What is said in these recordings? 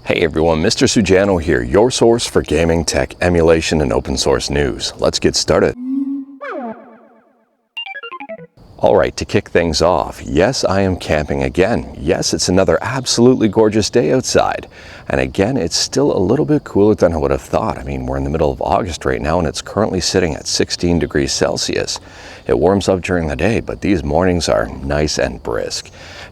Hey everyone, Mr. Sujano here, your source for gaming, tech, emulation, and open source news. Let's get started. Alright, to kick things off, yes, I am camping again. Yes, it's another absolutely gorgeous day outside. And again, it's still a little bit cooler than I would have thought. I mean, we're in the middle of August right now and it's currently sitting at 16 degrees Celsius. It warms up during the day, but these mornings are nice and brisk.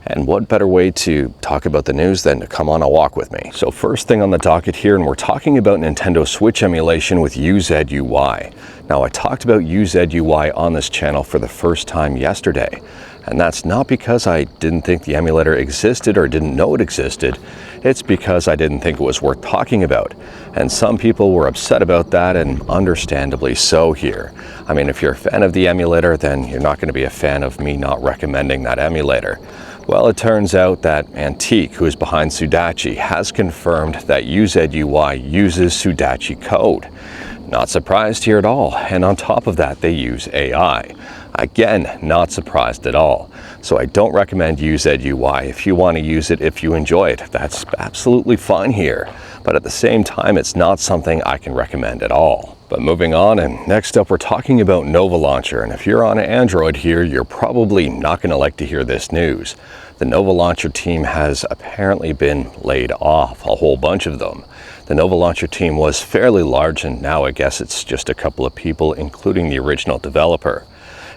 And what better way to talk about the news than to come on a walk with me. So first thing on the docket here, and we're talking about Nintendo Switch emulation with Uzuy. Now I talked about Uzuy on this channel for the first time yesterday. And that's not because I didn't think the emulator existed or didn't know it existed. It's because I didn't think it was worth talking about. And some people were upset about that, and understandably so here. I mean, if you're a fan of the emulator, then you're not going to be a fan of me not recommending that emulator. Well, it turns out that Antique, who is behind Sudachi, has confirmed that Uzuy uses Sudachi code. Not surprised here at all, and on top of that, they use AI. Again, not surprised at all. So I don't recommend Uzuy. If you want to use it, if you enjoy it, that's absolutely fine here. But at the same time, it's not something I can recommend at all. But moving on, and next up we're talking about Nova Launcher, and if you're on Android here, you're probably not going to like to hear this news. The Nova Launcher team has apparently been laid off, a whole bunch of them. The Nova Launcher team was fairly large, and now I guess it's just a couple of people, including the original developer.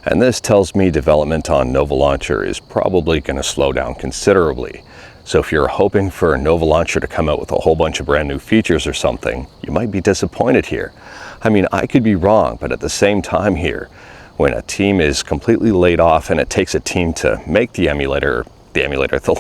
And this tells me development on Nova Launcher is probably going to slow down considerably. So if you're hoping for Nova Launcher to come out with a whole bunch of brand new features or something, you might be disappointed here. I mean, I could be wrong, but at the same time here, when a team is completely laid off and it takes a team to make the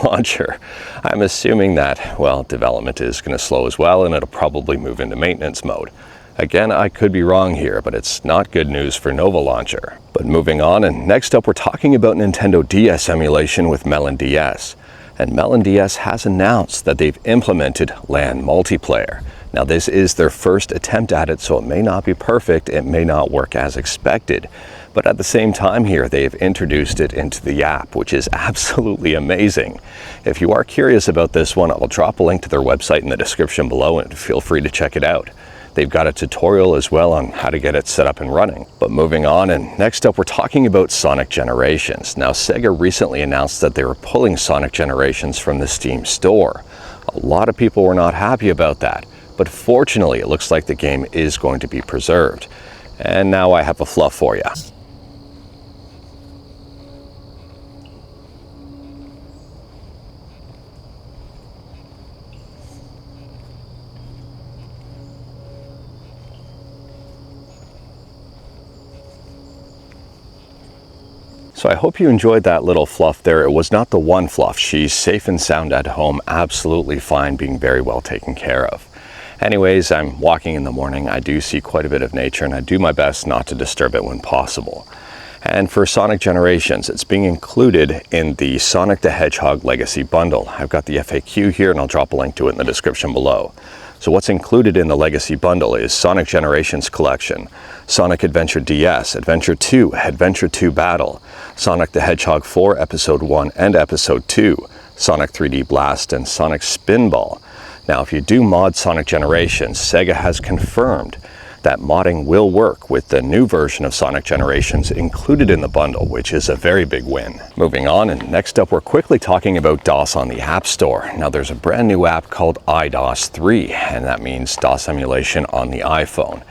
launcher, I'm assuming that, well, development is going to slow as well, and it'll probably move into maintenance mode. Again, I could be wrong here, but it's not good news for Nova Launcher. But moving on, and next up we're talking about Nintendo DS emulation with MelonDS. And MelonDS has announced that they've implemented LAN multiplayer. Now this is their first attempt at it, so it may not be perfect, it may not work as expected. But at the same time here, they've introduced it into the app, which is absolutely amazing. If you are curious about this one, I'll drop a link to their website in the description below and feel free to check it out. They've got a tutorial as well on how to get it set up and running. But moving on, and next up we're talking about Sonic Generations. Now Sega recently announced that they were pulling Sonic Generations from the Steam store. A lot of people were not happy about that, but fortunately it looks like the game is going to be preserved. And now I have a fluff for you. So I hope you enjoyed that little fluff there. It was not the one fluff. She's safe and sound at home, absolutely fine, being very well taken care of. Anyways, I'm walking in the morning. I do see quite a bit of nature, and I do my best not to disturb it when possible. And for Sonic Generations, it's being included in the Sonic the Hedgehog Legacy Bundle. I've got the FAQ here, and I'll drop a link to it in the description below. So what's included in the Legacy Bundle is Sonic Generations Collection, Sonic Adventure DS, Adventure 2, Adventure 2 Battle, Sonic the Hedgehog 4 Episode 1 and Episode 2, Sonic 3D Blast, and Sonic Spinball. Now if you do mod Sonic Generations, Sega has confirmed that modding will work with the new version of Sonic Generations included in the bundle, which is a very big win. Moving on, and next up we're quickly talking about DOS on the App Store. Now there's a brand new app called iDOS 3, and that means DOS emulation on the iPhone.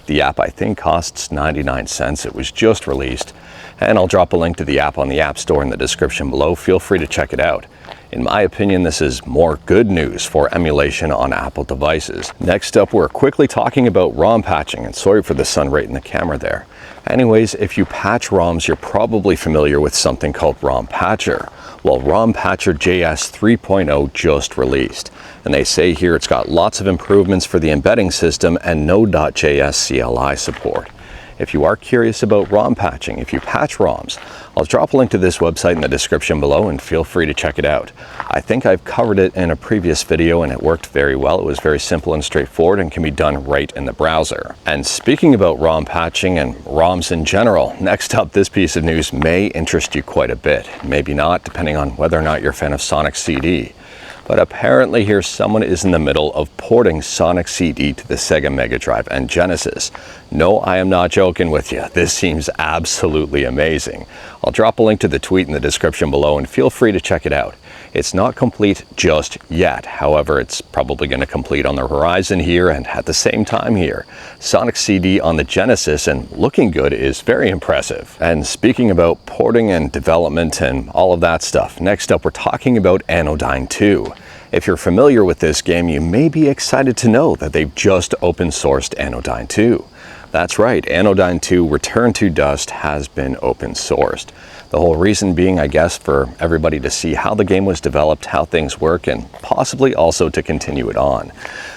The app I think costs 99 cents. It was just released, and I'll drop a link to the app on the App Store in the description below. Feel free to check it out. In my opinion, this is more good news for emulation on Apple devices. Next up, we're quickly talking about ROM patching, and sorry for the sun right in the camera there. Anyways, if you patch ROMs, you're probably familiar with something called ROM Patcher. Well, ROM Patcher JS 3.0 just released, and they say here it's got lots of improvements for the embedding system and Node.js CLI support. If you are curious about ROM patching, if you patch ROMs, I'll drop a link to this website in the description below and feel free to check it out. I think I've covered it in a previous video and it worked very well. It was very simple and straightforward and can be done right in the browser. And speaking about ROM patching and ROMs in general, next up, this piece of news may interest you quite a bit. Maybe not, depending on whether or not you're a fan of Sonic CD. But apparently here someone is in the middle of porting Sonic CD to the Sega Mega Drive and Genesis. No, I am not joking with you. This seems absolutely amazing. I'll drop a link to the tweet in the description below and feel free to check it out. It's not complete just yet. However, it's probably going to complete on the horizon here, and at the same time here, Sonic CD on the Genesis and looking good is very impressive. And speaking about porting and development and all of that stuff, next up we're talking about Anodyne 2. If you're familiar with this game, you may be excited to know that they've just open sourced Anodyne 2. That's right, Anodyne 2 Return to Dust has been open sourced. The whole reason being, I guess, for everybody to see how the game was developed, how things work, and possibly also to continue it on.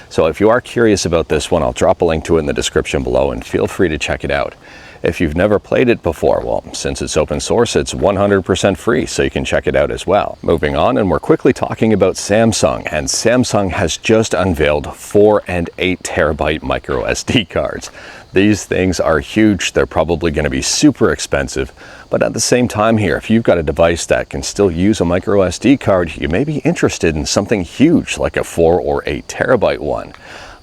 So if you are curious about this one, I'll drop a link to it in the description below and feel free to check it out. If you've never played it before, well, since it's open source, it's 100% free, so you can check it out as well. Moving on, and we're quickly talking about Samsung, and Samsung has just unveiled 4 and 8 terabyte micro SD cards. These things are huge. They're probably going to be super expensive, but at the same time here, if you've got a device that can still use a micro SD card, you may be interested in something huge like a 4 or 8 terabyte one.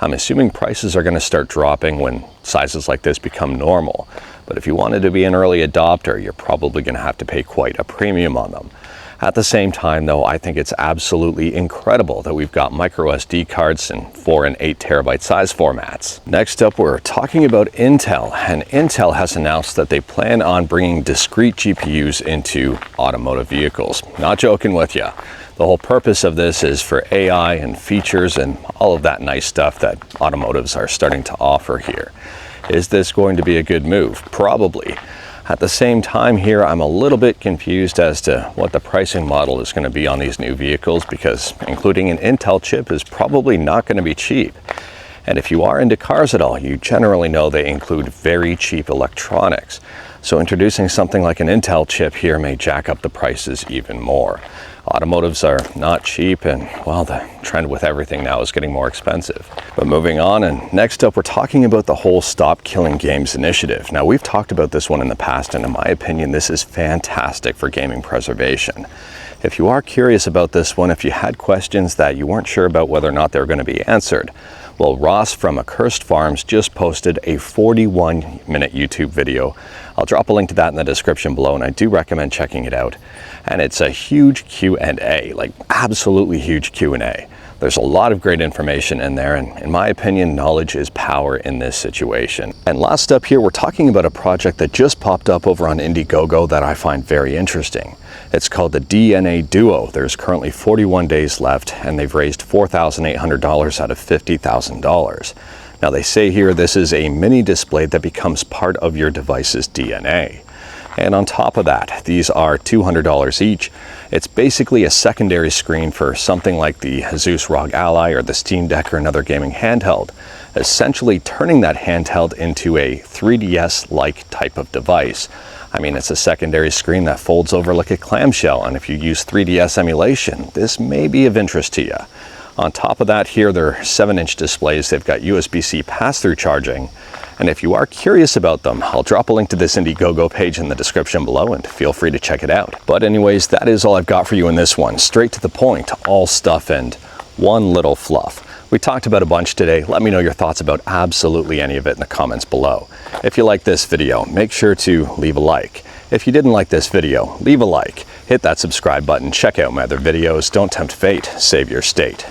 I'm assuming prices are going to start dropping when sizes like this become normal. But if you wanted to be an early adopter, you're probably going to have to pay quite a premium on them. At the same time, though, I think it's absolutely incredible that we've got micro SD cards in 4 and 8 terabyte size formats. Next up, we're talking about Intel, and Intel has announced that they plan on bringing discrete GPUs into automotive vehicles. Not joking with you. The whole purpose of this is for AI and features and all of that nice stuff that automotives are starting to offer here. Is this going to be a good move? Probably. At the same time here, I'm a little bit confused as to what the pricing model is going to be on these new vehicles, because including an Intel chip is probably not going to be cheap. And if you are into cars at all, you generally know they include very cheap electronics. So introducing something like an Intel chip here may jack up the prices even more. Automotives are not cheap, and well, the trend with everything now is getting more expensive. But moving on, and next up we're talking about the whole Stop Killing Games initiative. Now, we've talked about this one in the past, and in my opinion this is fantastic for gaming preservation. If you are curious about this one, if you had questions that you weren't sure about whether or not they were going to be answered, well, Ross from Accursed Farms just posted a 41-minute YouTube video. I'll drop a link to that in the description below, and I do recommend checking it out. And it's a huge Q&A, like absolutely huge Q&A. There's a lot of great information in there, and in my opinion, knowledge is power in this situation. And last up here, we're talking about a project that just popped up over on Indiegogo that I find very interesting. It's called the DNA Duo. There's currently 41 days left, and they've raised $4,800 out of $50,000. Now, they say here this is a mini display that becomes part of your device's DNA. And on top of that, these are $200 each. It's basically a secondary screen for something like the Asus ROG Ally or the Steam Deck or another gaming handheld, essentially turning that handheld into a 3DS-like type of device. I mean, it's a secondary screen that folds over like a clamshell, and if you use 3DS emulation, this may be of interest to you. On top of that here, they're 7-inch displays. They've got USB-C pass-through charging. And if you are curious about them, I'll drop a link to this Indiegogo page in the description below, and feel free to check it out. But anyways, that is all I've got for you in this one. Straight to the point, all stuff and one little fluff. We talked about a bunch today. Let me know your thoughts about absolutely any of it in the comments below. If you like this video, make sure to leave a like. If you didn't like this video, leave a like. Hit that subscribe button, check out my other videos. Don't tempt fate, save your state.